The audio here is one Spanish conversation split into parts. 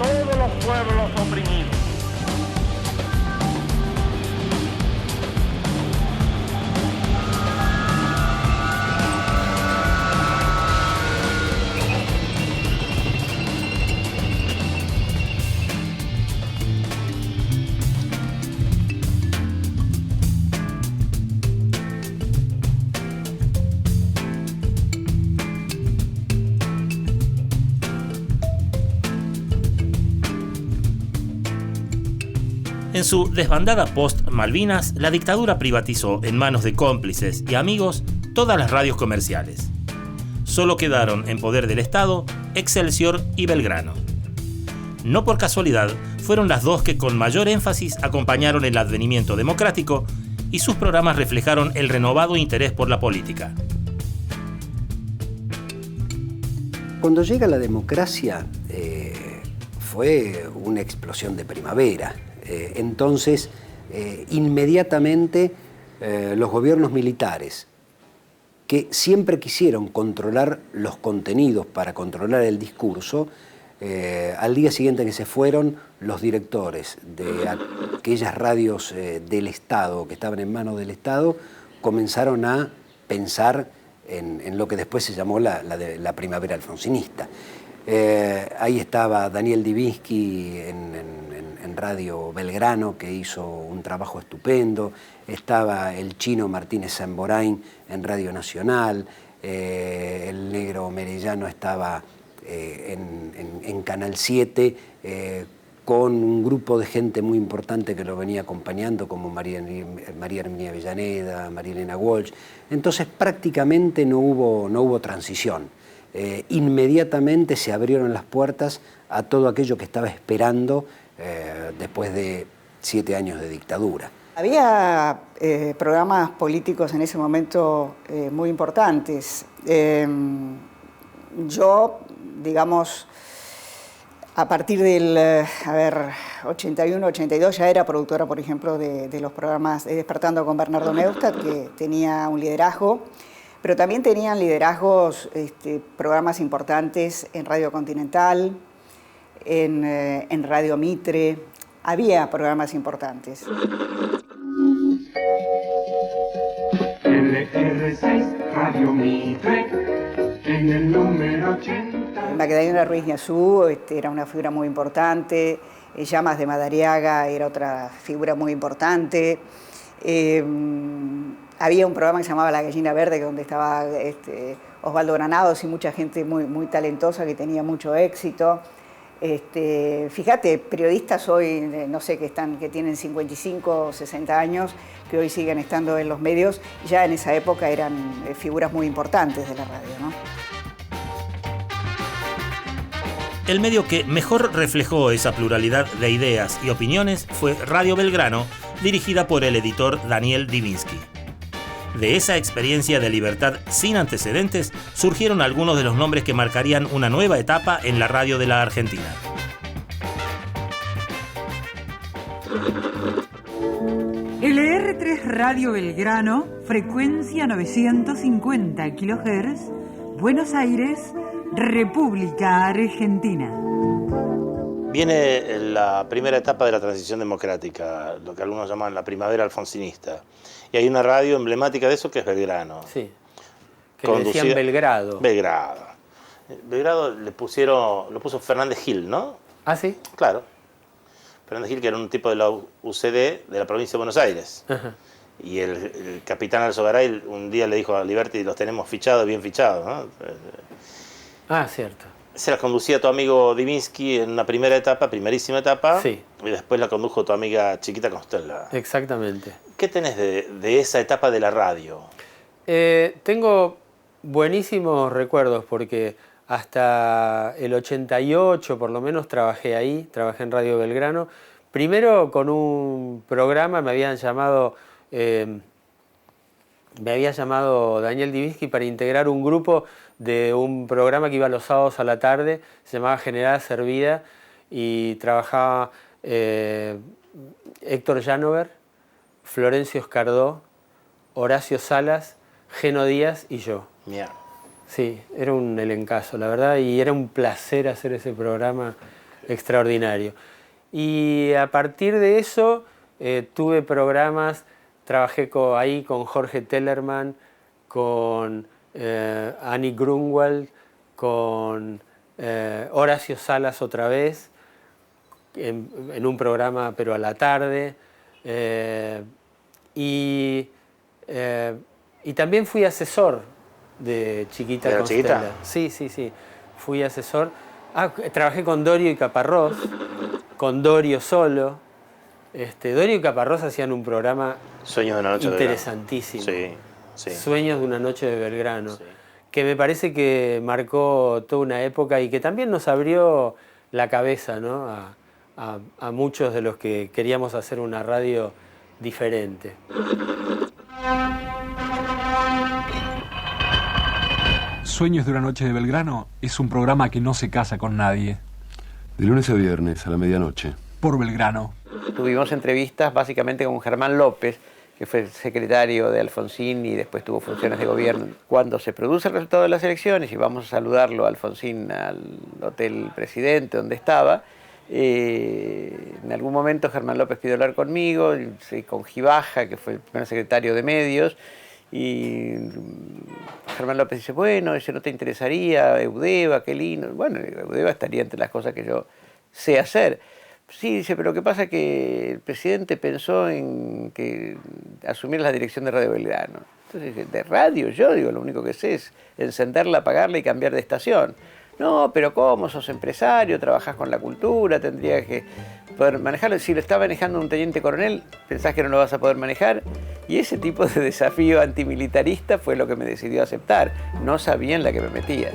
todos los pueblos oprimidos. En su desbandada post-Malvinas, la dictadura privatizó en manos de cómplices y amigos todas las radios comerciales. Solo quedaron en poder del Estado Excelsior y Belgrano. No por casualidad, fueron las dos que con mayor énfasis acompañaron el advenimiento democrático y sus programas reflejaron el renovado interés por la política. Cuando llega la democracia, fue una explosión de primavera. Entonces, inmediatamente los gobiernos militares, que siempre quisieron controlar los contenidos para controlar el discurso, al día siguiente que se fueron, los directores de aquellas radios del Estado, que estaban en manos del Estado, comenzaron a pensar en lo que después se llamó la primavera alfonsinista. Ahí estaba Daniel Divinsky en Radio Belgrano, que hizo un trabajo estupendo. Estaba el chino Martínez Zamborain en Radio Nacional. El negro Merellano estaba en Canal 7 con un grupo de gente muy importante que lo venía acompañando, como María Herminia Avellaneda, María Elena Walsh. Entonces prácticamente no hubo transición. Inmediatamente se abrieron las puertas a todo aquello que estaba esperando después de 7 años de dictadura. Había programas políticos en ese momento muy importantes. Yo, digamos, a partir del 81, 82 ya era productora, por ejemplo, de los programas de Despertando con Bernardo Neustadt, que tenía un liderazgo, pero también tenían liderazgos, programas importantes en Radio Continental, en Radio Mitre. Había programas importantes. LR6, Radio Mitre, en el número 80. Magdalena Ruiz Ñazú era una figura muy importante. Llamas de Madariaga era otra figura muy importante. Había un programa que se llamaba La Gallina Verde, donde estaba Osvaldo Granados y mucha gente muy, muy talentosa que tenía mucho éxito. Fíjate, periodistas hoy, no sé, que tienen 55 o 60 años, que hoy siguen estando en los medios, ya en esa época eran figuras muy importantes de la radio, ¿no? El medio que mejor reflejó esa pluralidad de ideas y opiniones fue Radio Belgrano, dirigida por el editor Daniel Divinsky. De esa experiencia de libertad sin antecedentes surgieron algunos de los nombres que marcarían una nueva etapa en la radio de la Argentina. LR3 Radio Belgrano, frecuencia 950 kHz, Buenos Aires, República Argentina. Viene la primera etapa de la transición democrática, lo que algunos llaman la primavera alfonsinista. Y hay una radio emblemática de eso que es Belgrano. Sí, que le decían Belgrado. Belgrado. Belgrado lo puso Fernández Gil, ¿no? ¿Ah, sí? Claro. Fernández Gil, que era un tipo de la UCD de la provincia de Buenos Aires. Ajá. Y el capitán Alzogaray un día le dijo a Liberty, los tenemos fichados, bien fichados, ¿no? Ah, cierto. Se la conducía tu amigo Divinsky en una primerísima etapa. Sí. Y después la condujo tu amiga Chiquita Constella. Exactamente. ¿Qué tenés de esa etapa de la radio? Tengo buenísimos recuerdos porque hasta el 88 por lo menos trabajé en Radio Belgrano. Primero con un programa, me había llamado Daniel Divinsky para integrar un grupo de un programa que iba los sábados a la tarde, se llamaba General Servida, y trabajaba Héctor Llanover, Florencio Escardó, Horacio Salas, Geno Díaz y yo. Mira. Sí, era un elencazo, la verdad, y era un placer hacer ese programa. extraordinario. Y a partir de eso tuve programas, trabajé ahí con Jorge Tellerman, con Annie Grunwald, con Horacio Salas otra vez, en un programa pero a la tarde. Y también fui asesor de Chiquita ¿De la Constela. Chiquita? Sí. Fui asesor. Trabajé con Dorio y Caparrós, con Dorio solo. Dorio y Caparrós hacían un programa Sueños de una noche interesantísimo. de Belgrano. Sí. Sueños de una noche de Belgrano. Sí. Que me parece que marcó toda una época y que también nos abrió la cabeza, ¿no? a muchos de los que queríamos hacer una radio diferente. Sueños de una noche de Belgrano es un programa que no se casa con nadie. De lunes a viernes a la medianoche. Por Belgrano. Tuvimos entrevistas básicamente con Germán López, que fue secretario de Alfonsín y después tuvo funciones de gobierno. Cuando se produce el resultado de las elecciones y vamos a saludarlo a Alfonsín al Hotel Presidente donde estaba, en algún momento Germán López pidió hablar conmigo, con Gibaja, que fue el primer secretario de medios, y Germán López dice, bueno, ¿no te interesaría Eudeva? Qué lindo. Bueno, Eudeva estaría entre las cosas que yo sé hacer. Sí, dice, pero lo que pasa es que el presidente pensó en que asumir la dirección de Radio Belgrano. Entonces dije, ¿de radio? Yo digo, lo único que sé es encenderla, apagarla y cambiar de estación. No, pero ¿cómo? Sos empresario, trabajás con la cultura, tendrías que poder manejarlo. Si lo está manejando un teniente coronel, pensás que no lo vas a poder manejar. Y ese tipo de desafío antimilitarista fue lo que me decidió aceptar. No sabía en la que me metía.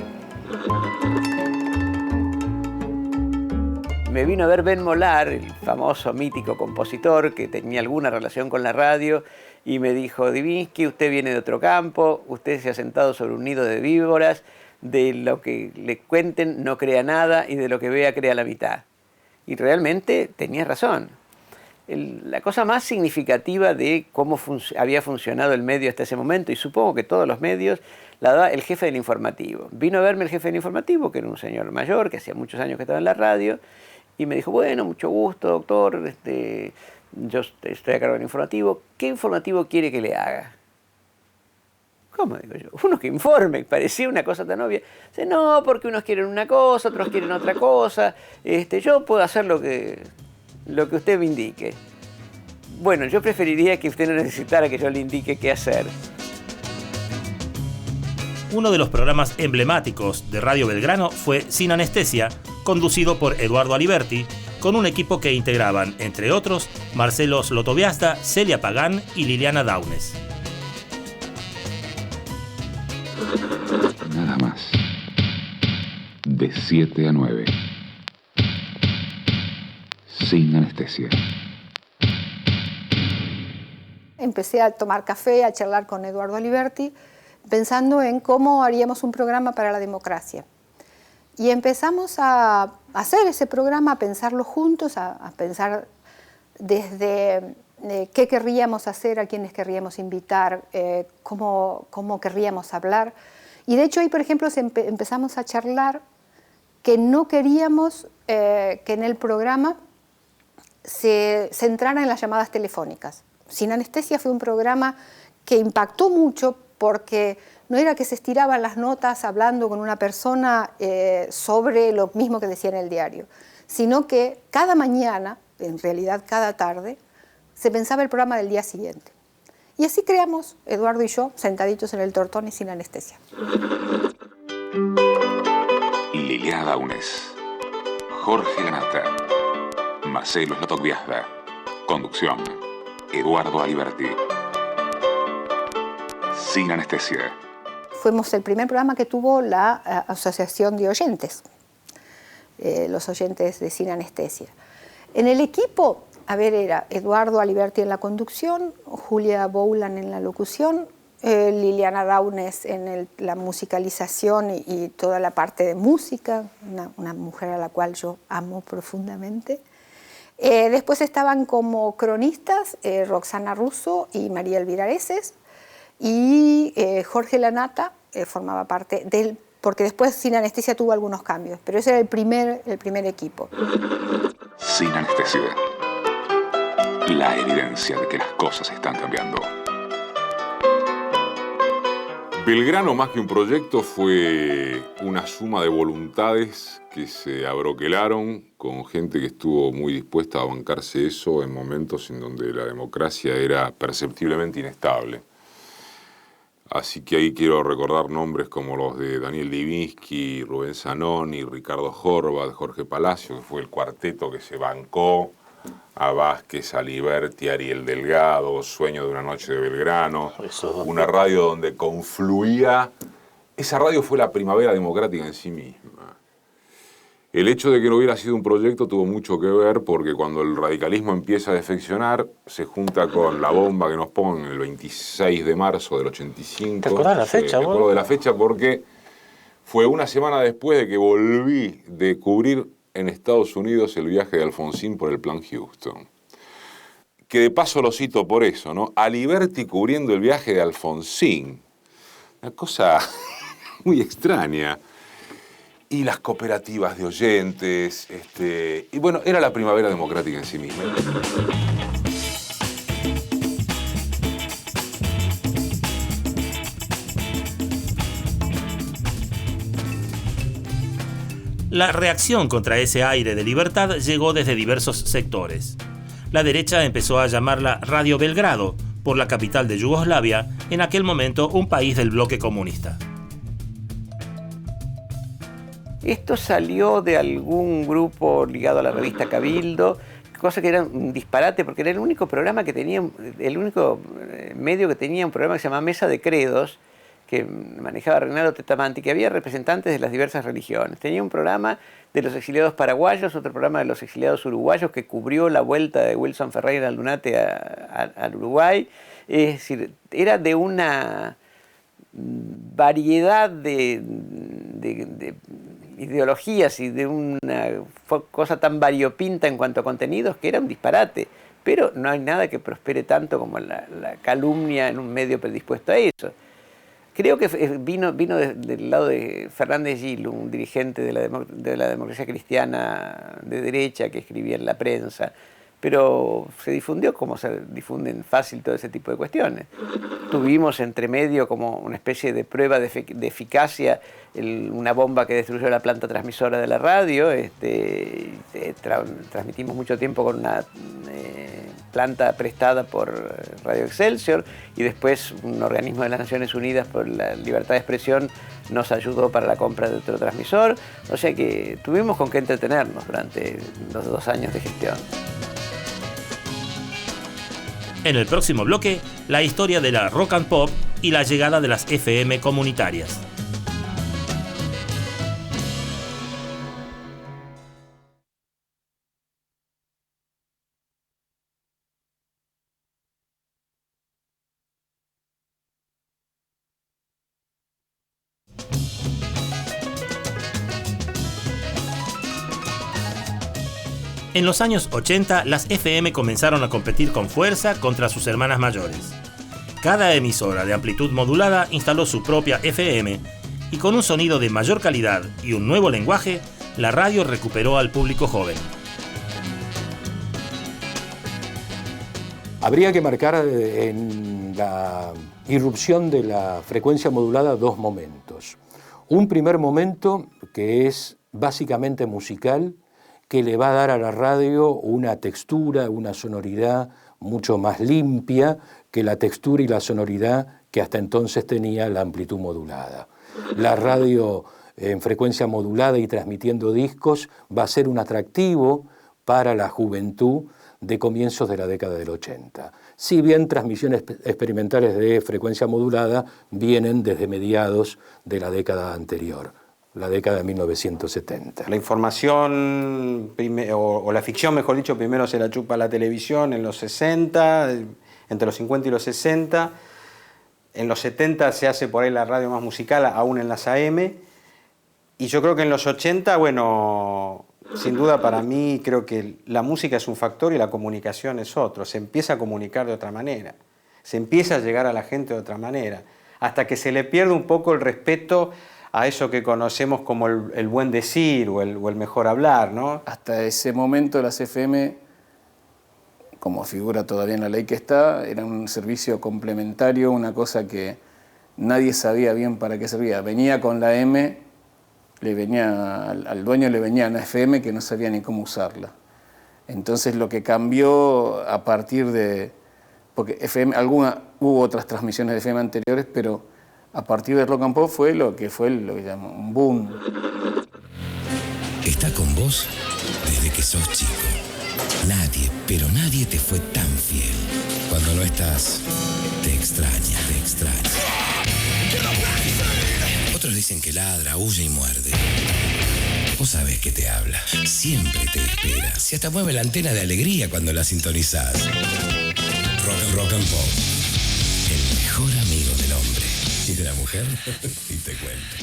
Me vino a ver Ben Molar, el famoso mítico compositor que tenía alguna relación con la radio, y me dijo, Divinsky, usted viene de otro campo, usted se ha sentado sobre un nido de víboras, de lo que le cuenten no crea nada y de lo que vea crea la mitad. Y realmente tenía razón. La cosa más significativa de cómo había funcionado el medio hasta ese momento, y supongo que todos los medios, la daba el jefe del informativo. Vino a verme el jefe del informativo, que era un señor mayor, que hacía muchos años que estaba en la radio, y me dijo, bueno, mucho gusto, doctor, yo estoy a cargo del informativo, ¿qué informativo quiere que le haga? ¿Cómo? Digo yo, uno que informe, parecía una cosa tan obvia. Dice, no, porque unos quieren una cosa, otros quieren otra cosa, yo puedo hacer lo que usted me indique. Bueno, yo preferiría que usted no necesitara que yo le indique qué hacer. Uno de los programas emblemáticos de Radio Belgrano fue Sin Anestesia, conducido por Eduardo Aliberti, con un equipo que integraban, entre otros, Marcelo Slotoviasta, Celia Pagán y Liliana Daunes. Nada más. De 7 a 9. Sin anestesia. Empecé a tomar café, a charlar con Eduardo Aliberti, pensando en cómo haríamos un programa para la democracia. Y empezamos a hacer ese programa, a pensarlo juntos, a pensar desde qué querríamos hacer, a quiénes querríamos invitar, cómo querríamos hablar. Y de hecho ahí, por ejemplo, empezamos a charlar que no queríamos que en el programa se centrara en las llamadas telefónicas. Sin Anestesia fue un programa que impactó mucho porque no era que se estiraban las notas hablando con una persona sobre lo mismo que decía en el diario, sino que cada mañana, en realidad cada tarde, se pensaba el programa del día siguiente. Y así creamos, Eduardo y yo, sentaditos en el tortón y Sin Anestesia. Liliana Daunes, Jorge Lanata, Marcelo Slotoviasta. Conducción, Eduardo Aliberti. Sin Anestesia. Fuimos el primer programa que tuvo la Asociación de Oyentes, los oyentes de Sin Anestesia. En el equipo, era Eduardo Aliberti en la conducción, Julia Boulan en la locución, Liliana Daunes en la musicalización y toda la parte de música, una mujer a la cual yo amo profundamente. Después estaban como cronistas Roxana Russo y María Elvira Eses, y Jorge Lanata formaba parte del porque después Sin Anestesia tuvo algunos cambios, pero ese era el primer equipo. Sin Anestesia. La evidencia de que las cosas están cambiando. Belgrano, más que un proyecto, fue una suma de voluntades que se abroquelaron con gente que estuvo muy dispuesta a bancarse eso en momentos en donde la democracia era perceptiblemente inestable. Así que ahí quiero recordar nombres como los de Daniel Divinsky, Rubén Zanoni, Ricardo Horvath, Jorge Palacio, que fue el cuarteto que se bancó a Vázquez, a Liberti, a Ariel Delgado, Sueño de una noche de Belgrano, una radio donde confluía. Esa radio fue la primavera democrática en sí misma. El hecho de que no hubiera sido un proyecto tuvo mucho que ver porque cuando el radicalismo empieza a defeccionar, se junta con la bomba que nos ponen el 26 de marzo del 85. ¿Te acordás la fecha, Me acuerdo de la fecha porque fue una semana después de que volví de cubrir en Estados Unidos el viaje de Alfonsín por el Plan Houston. Que de paso lo cito por eso, ¿no? Aliberti cubriendo el viaje de Alfonsín. Una cosa muy extraña. Y las cooperativas de oyentes, y bueno, era la primavera democrática en sí misma. La reacción contra ese aire de libertad llegó desde diversos sectores. La derecha empezó a llamarla Radio Belgrado, por la capital de Yugoslavia, en aquel momento un país del bloque comunista. Esto salió de algún grupo ligado a la revista Cabildo, cosa que era un disparate porque era el único programa que tenía, el único medio que tenía un programa que se llama Mesa de Credos, que manejaba Reynaldo Tetamanti, que había representantes de las diversas religiones. Tenía un programa de los exiliados paraguayos, otro programa de los exiliados uruguayos que cubrió la vuelta de Wilson Ferreira Aldunate al Uruguay. Es decir, era de una variedad de ideologías y de una cosa tan variopinta en cuanto a contenidos que era un disparate. Pero no hay nada que prospere tanto como la calumnia en un medio predispuesto a eso. Creo que vino del lado de Fernández Gil, un dirigente de la democracia cristiana de derecha que escribía en la prensa, pero se difundió como se difunden fácil todo ese tipo de cuestiones. Tuvimos entre medio como una especie de prueba de eficacia una bomba que destruyó la planta transmisora de la radio. Transmitimos mucho tiempo con una planta prestada por Radio Excelsior y después un organismo de las Naciones Unidas por la libertad de expresión nos ayudó para la compra de otro transmisor. O sea que tuvimos con qué entretenernos durante los 2 años de gestión. En el próximo bloque, la historia de la rock and pop y la llegada de las FM comunitarias. En los años 80, las FM comenzaron a competir con fuerza contra sus hermanas mayores. Cada emisora de amplitud modulada instaló su propia FM y con un sonido de mayor calidad y un nuevo lenguaje, la radio recuperó al público joven. Habría que marcar en la irrupción de la frecuencia modulada 2 momentos. Un primer momento que es básicamente musical, que le va a dar a la radio una textura, una sonoridad mucho más limpia que la textura y la sonoridad que hasta entonces tenía la amplitud modulada. La radio en frecuencia modulada y transmitiendo discos va a ser un atractivo para la juventud de comienzos de la década del 80. Si bien transmisiones experimentales de frecuencia modulada vienen desde mediados de la década anterior, la década de 1970. La información, o la ficción, mejor dicho, primero se la chupa la televisión en los 60, entre los 50 y los 60. En los 70 se hace por ahí la radio más musical, aún en las AM. Y yo creo que en los 80, bueno, sin duda para mí creo que la música es un factor y la comunicación es otro. Se empieza a comunicar de otra manera, se empieza a llegar a la gente de otra manera, hasta que se le pierde un poco el respeto a eso que conocemos como el buen decir o el mejor hablar, ¿no? Hasta ese momento las FM, como figura todavía en la ley que está, era un servicio complementario, una cosa que nadie sabía bien para qué servía. Venía con la M, al dueño le venía una FM que no sabía ni cómo usarla. Entonces lo que cambió a partir de... Porque hubo otras transmisiones de FM anteriores, pero a partir de Rock and Pop fue lo que llamó un boom. Está con vos desde que sos chico. Nadie, pero nadie te fue tan fiel. Cuando no estás, te extraña, te extraña. Otros dicen que ladra, huye y muerde. Vos sabés que te habla, siempre te espera. Si hasta mueve la antena de alegría cuando la sintonizás. Rock and Pop, el mejor amigo del hombre y de la mujer, y te cuento.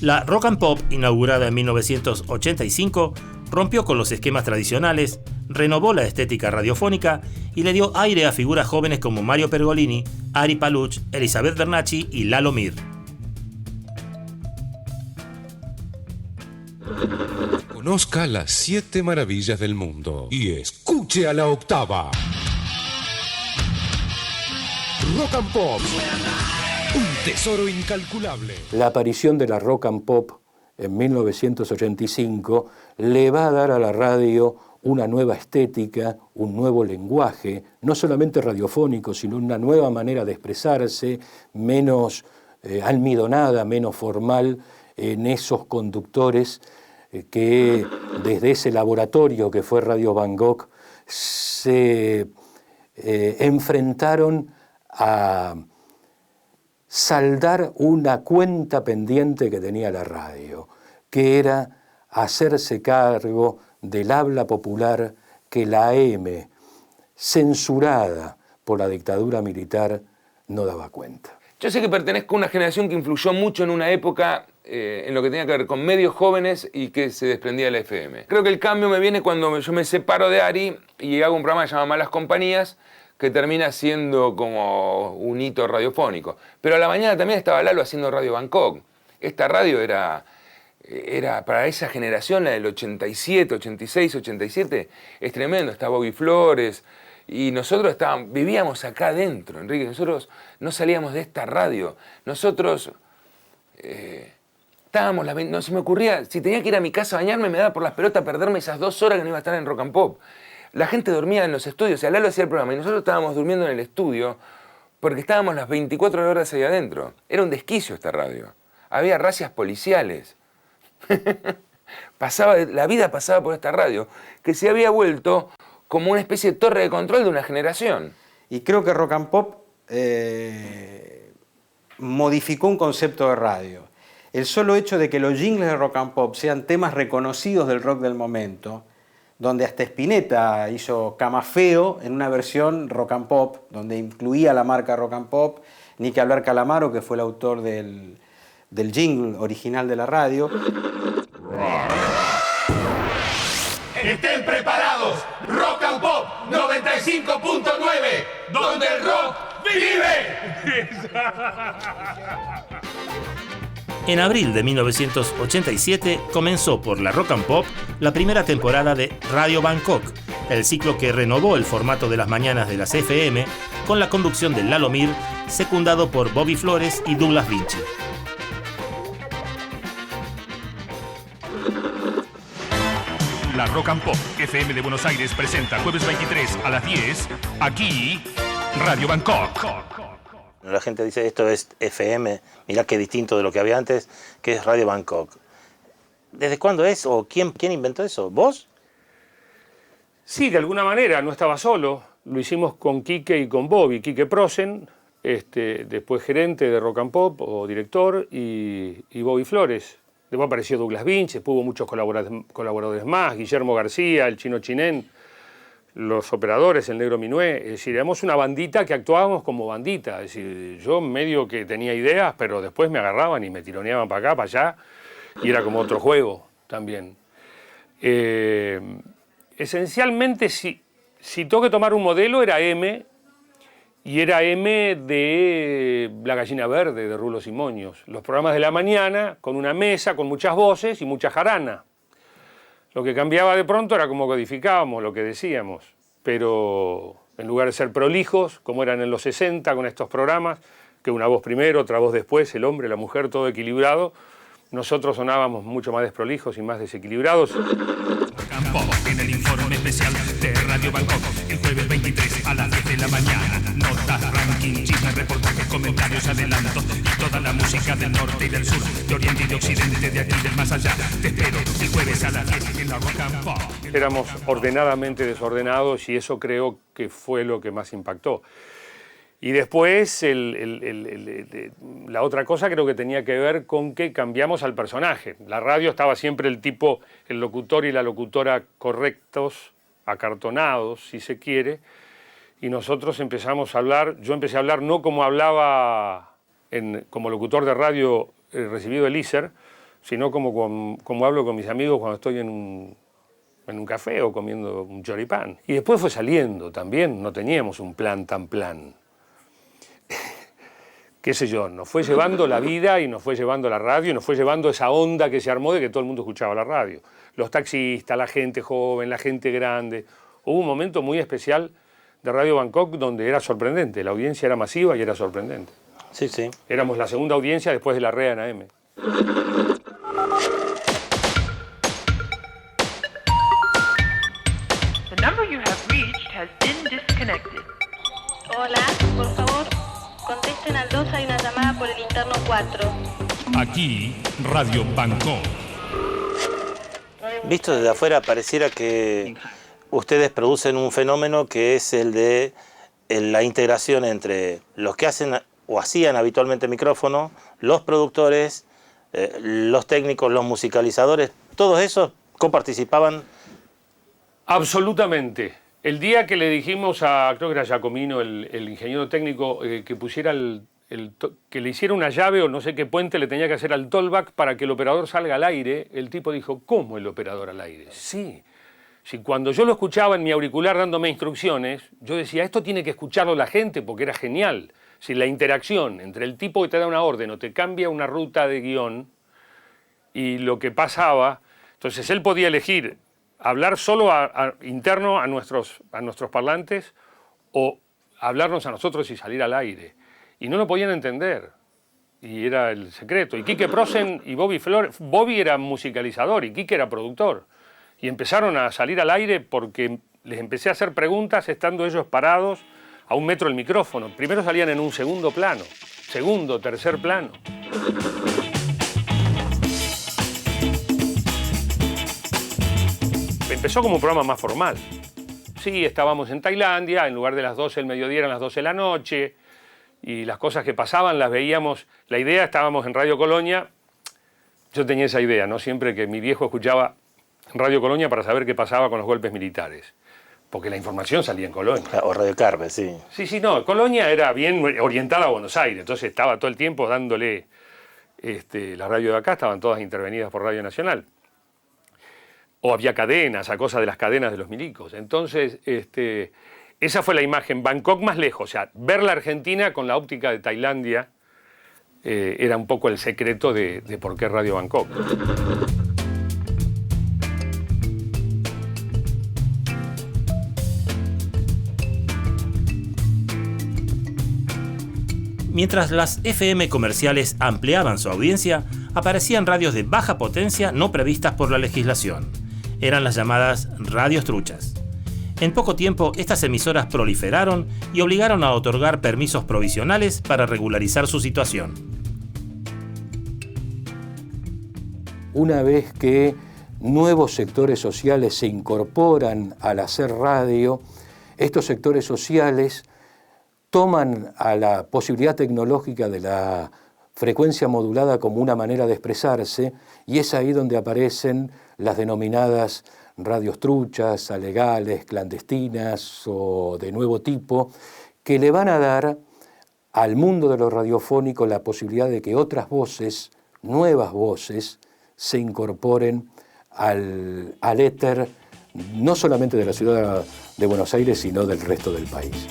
La Rock and Pop, inaugurada en 1985, rompió con los esquemas tradicionales, renovó la estética radiofónica y le dio aire a figuras jóvenes como Mario Pergolini, Ari Paluch, Elizabeth Bernacchi y Lalo Mir. Conozca las 7 maravillas del mundo y escuche a la octava. Rock and Pop, un tesoro incalculable. La aparición de la Rock and Pop en 1985 le va a dar a la radio una nueva estética, un nuevo lenguaje, no solamente radiofónico, sino una nueva manera de expresarse, menos almidonada, menos formal en esos conductores que desde ese laboratorio que fue Radio Bangkok se enfrentaron a saldar una cuenta pendiente que tenía la radio, que era hacerse cargo del habla popular que la AM, censurada por la dictadura militar, no daba cuenta. Yo sé que pertenezco a una generación que influyó mucho en una época en lo que tenía que ver con medios jóvenes y que se desprendía de la FM. Creo que el cambio me viene cuando yo me separo de Ari y hago un programa que se llama Malas Compañías, que termina siendo como un hito radiofónico. Pero a la mañana también estaba Lalo haciendo Radio Bangkok. Esta radio era para esa generación, la del 87, 86, 87, es tremendo. Está Bobby Flores y nosotros vivíamos acá adentro, Enrique. Nosotros no salíamos de esta radio. Nosotros estábamos, no se me ocurría, si tenía que ir a mi casa a bañarme, me daba por las pelotas perderme esas 2 horas que no iba a estar en Rock and Pop. La gente dormía en los estudios, o sea, Lalo hacía el programa y nosotros estábamos durmiendo en el estudio porque estábamos las 24 horas ahí adentro. Era un desquicio esta radio. Había racias policiales. La vida pasaba por esta radio, que se había vuelto como una especie de torre de control de una generación. Y creo que Rock and Pop modificó un concepto de radio. El solo hecho de que los jingles de Rock and Pop sean temas reconocidos del rock del momento, donde hasta Spinetta hizo Camafeo en una versión Rock and Pop, donde incluía la marca Rock and Pop, ni que hablar Calamaro, que fue el autor del jingle original de la radio. Estén preparados, Rock and Pop 95.9, donde el rock vive. En abril de 1987 comenzó por la Rock and Pop la primera temporada de Radio Bangkok, el ciclo que renovó el formato de las mañanas de las FM con la conducción de Lalo Mir, secundado por Bobby Flores y Douglas Vinci. La Rock and Pop FM de Buenos Aires presenta jueves 23 a las 10, aquí, Radio Bangkok. La gente dice, esto es FM, mirá qué distinto de lo que había antes, que es Radio Bangkok. ¿Desde cuándo es o quién inventó eso? ¿Vos? Sí, de alguna manera, no estaba solo. Lo hicimos con Quique y con Bobby. Quique Prosen, después gerente de Rock and Pop o director, y Bobby Flores. Después apareció Douglas Vinci, hubo muchos colaboradores más, Guillermo García, el Chino Chinén, los operadores, el Negro Minué. Es decir, éramos una bandita que actuábamos como bandita. Es decir, yo medio que tenía ideas, pero después me agarraban y me tironeaban para acá, para allá, y era como otro juego también. Esencialmente, si tengo que tomar un modelo, era M, y era M de La Gallina Verde, de Rulos y Moños. Los programas de la mañana, con una mesa, con muchas voces y mucha jarana. Lo que cambiaba de pronto era cómo codificábamos lo que decíamos, pero en lugar de ser prolijos, como eran en los 60 con estos programas, que una voz primero, otra voz después, el hombre, la mujer, todo equilibrado, nosotros sonábamos mucho más desprolijos y más desequilibrados. En el informe especial de Radio Bangkok, el jueves 23 a las 10 de la mañana. Notas, ranking, chismes, reportajes, comentarios, adelantos y toda la música del norte y del sur, de oriente y de occidente, de aquí y del más allá. Te espero el jueves a las 10 en la Rock and Pop. Éramos ordenadamente desordenados y eso creo que fue lo que más impactó. Y después la otra cosa creo que tenía que ver con que cambiamos al personaje. La radio estaba siempre el tipo, el locutor y la locutora correctos, acartonados, si se quiere, y nosotros empezamos a hablar, yo empecé a hablar no como hablaba como locutor de radio recibido del ISER, sino como hablo con mis amigos cuando estoy en un café o comiendo un choripán. Y después fue saliendo también, no teníamos un plan tan plan. Qué sé yo, nos fue llevando la vida y nos fue llevando la radio y nos fue llevando esa onda que se armó de que todo el mundo escuchaba la radio. Los taxistas, la gente joven, la gente grande. Hubo un momento muy especial de Radio Bangkok donde era sorprendente, la audiencia era masiva y era sorprendente. Sí, sí. Éramos la segunda audiencia después de la REA en AM. The number you have reached has been disconnected. Hola, por favor, contesten al 2, hay una llamada por el interno 4. Aquí, Radio Bangkok. Visto desde afuera, pareciera que ustedes producen un fenómeno que es el de la integración entre los que hacen o hacían habitualmente micrófono, los productores, los técnicos, los musicalizadores, todos esos coparticipaban. Absolutamente. El día que le dijimos a, creo que era Giacomino, el ingeniero técnico, que pusiera que le hiciera una llave o no sé qué puente le tenía que hacer al tollback para que el operador salga al aire, el tipo dijo, ¿cómo el operador al aire? Sí. Si cuando yo lo escuchaba en mi auricular dándome instrucciones, yo decía, esto tiene que escucharlo la gente porque era genial. Si la interacción entre el tipo que te da una orden o te cambia una ruta de guión y lo que pasaba, entonces él podía elegir hablar solo interno a nuestros parlantes o hablarnos a nosotros y salir al aire. Y no lo podían entender. Y era el secreto. Y Quique Prosen y Bobby Flores, Bobby era musicalizador y Quique era productor. Y empezaron a salir al aire porque les empecé a hacer preguntas estando ellos parados a 1 metro del micrófono. Primero salían en un segundo plano, segundo, tercer plano. Empezó como un programa más formal. Sí, estábamos en Tailandia, en lugar de las 12 del mediodía eran las 12 de la noche, y las cosas que pasaban las veíamos. La idea, estábamos en Radio Colonia, yo tenía esa idea, ¿no? Siempre que mi viejo escuchaba Radio Colonia para saber qué pasaba con los golpes militares, porque la información salía en Colonia. O Radio Carve, sí. Sí, no, Colonia era bien orientada a Buenos Aires, entonces estaba todo el tiempo dándole, la radio de acá estaban todas intervenidas por Radio Nacional. O había cadenas, a causa de las cadenas de los milicos. Entonces, esa fue la imagen. Bangkok más lejos, o sea, ver la Argentina con la óptica de Tailandia era un poco el secreto de por qué Radio Bangkok. Mientras las FM comerciales ampliaban su audiencia, aparecían radios de baja potencia no previstas por la legislación. Eran las llamadas radios truchas. En poco tiempo, estas emisoras proliferaron y obligaron a otorgar permisos provisionales para regularizar su situación. Una vez que nuevos sectores sociales se incorporan al hacer radio, estos sectores sociales toman a la posibilidad tecnológica de la frecuencia modulada como una manera de expresarse, y es ahí donde aparecen las denominadas radios truchas, alegales, clandestinas o de nuevo tipo, que le van a dar al mundo de lo radiofónico la posibilidad de que otras voces, nuevas voces, se incorporen al éter, no solamente de la ciudad de Buenos Aires, sino del resto del país.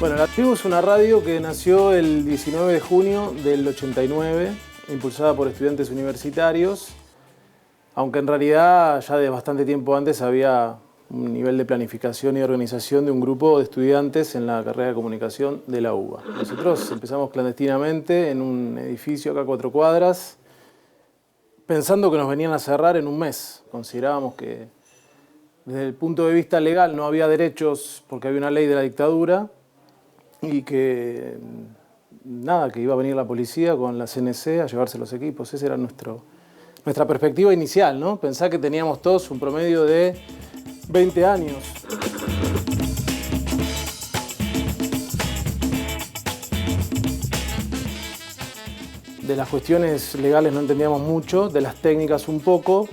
Bueno, La Tribu es una radio que nació el 19 de junio del 89, impulsada por estudiantes universitarios, aunque en realidad ya de bastante tiempo antes había un nivel de planificación y organización de un grupo de estudiantes en la carrera de comunicación de la UBA. Nosotros empezamos clandestinamente en un edificio acá a 4 cuadras, pensando que nos venían a cerrar en un mes. Considerábamos que desde el punto de vista legal no había derechos porque había una ley de la dictadura y que nada, que iba a venir la policía con la CNC a llevarse los equipos. Esa era nuestra perspectiva inicial, ¿no? Pensar que teníamos todos un promedio de 20 años. De las cuestiones legales no entendíamos mucho, de las técnicas un poco.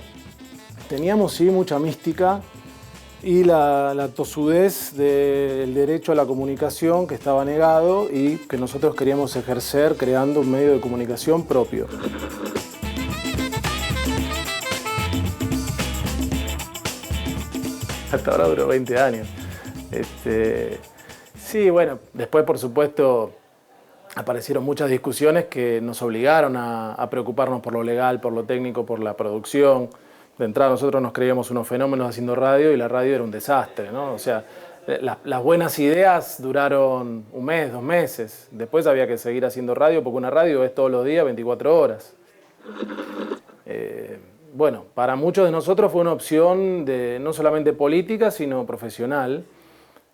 Teníamos sí mucha mística y la tosudez del derecho a la comunicación que estaba negado y que nosotros queríamos ejercer creando un medio de comunicación propio. Hasta ahora duró 20 años. Sí, bueno, después por supuesto aparecieron muchas discusiones que nos obligaron a preocuparnos por lo legal, por lo técnico, por la producción. De entrada nosotros nos creíamos unos fenómenos haciendo radio y la radio era un desastre, ¿no? O sea, las buenas ideas duraron un mes, 2 meses. Después había que seguir haciendo radio porque una radio es todos los días, 24 horas. Bueno, para muchos de nosotros fue una opción no solamente política, sino profesional,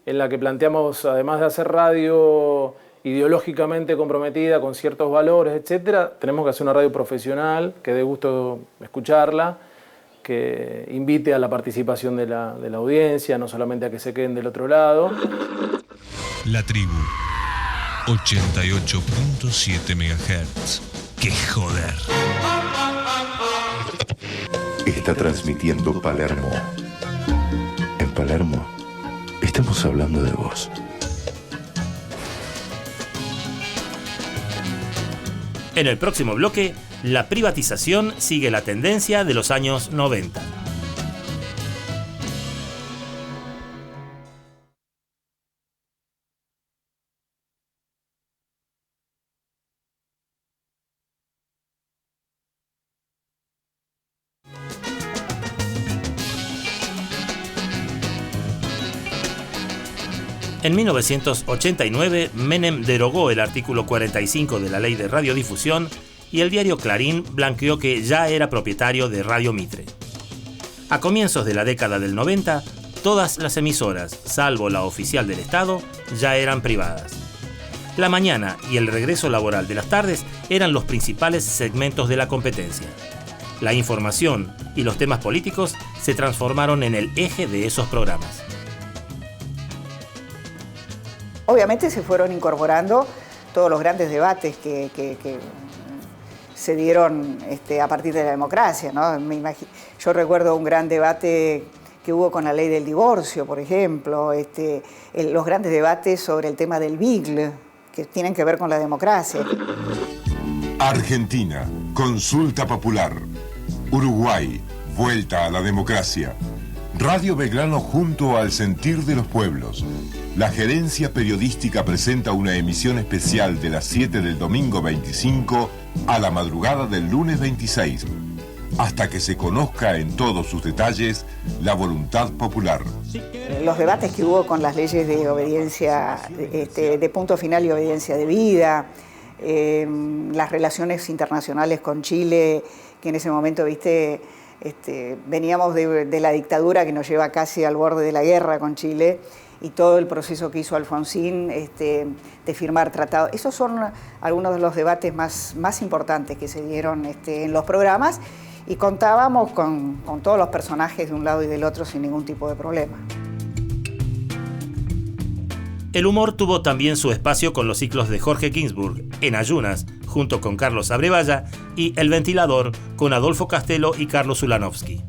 en la que planteamos, además de hacer radio ideológicamente comprometida con ciertos valores, etcétera, tenemos que hacer una radio profesional, que dé gusto escucharla, que invite a la participación de la audiencia, no solamente a que se queden del otro lado. La Tribu, 88.7 MHz. ¡Qué joder! Está transmitiendo Palermo. En Palermo, estamos hablando de vos. En el próximo bloque, la privatización sigue la tendencia de los años 90. En 1989, Menem derogó el artículo 45 de la Ley de Radiodifusión y el diario Clarín blanqueó que ya era propietario de Radio Mitre. A comienzos de la década del 90, todas las emisoras, salvo la oficial del Estado, ya eran privadas. La mañana y el regreso laboral de las tardes eran los principales segmentos de la competencia. La información y los temas políticos se transformaron en el eje de esos programas. Obviamente se fueron incorporando todos los grandes debates que se dieron a partir de la democracia, ¿no? Yo recuerdo un gran debate que hubo con la ley del divorcio, por ejemplo, los grandes debates sobre el tema del BIGL, que tienen que ver con la democracia. Argentina, consulta popular. Uruguay, vuelta a la democracia. Radio Belgrano junto al sentir de los pueblos. La gerencia periodística presenta una emisión especial de las 7 del domingo 25 a la madrugada del lunes 26, hasta que se conozca en todos sus detalles la voluntad popular. Los debates que hubo con las leyes de obediencia, de punto final y obediencia debida, las relaciones internacionales con Chile, que en ese momento, veníamos de la dictadura que nos lleva casi al borde de la guerra con Chile, y todo el proceso que hizo Alfonsín de firmar tratados. Esos son algunos de los debates más importantes que se dieron en los programas, y contábamos con todos los personajes de un lado y del otro sin ningún tipo de problema. El humor tuvo también su espacio con los ciclos de Jorge Ginsburg, En Ayunas, junto con Carlos Abrevaya, y El Ventilador, con Adolfo Castelo y Carlos Ulanovsky.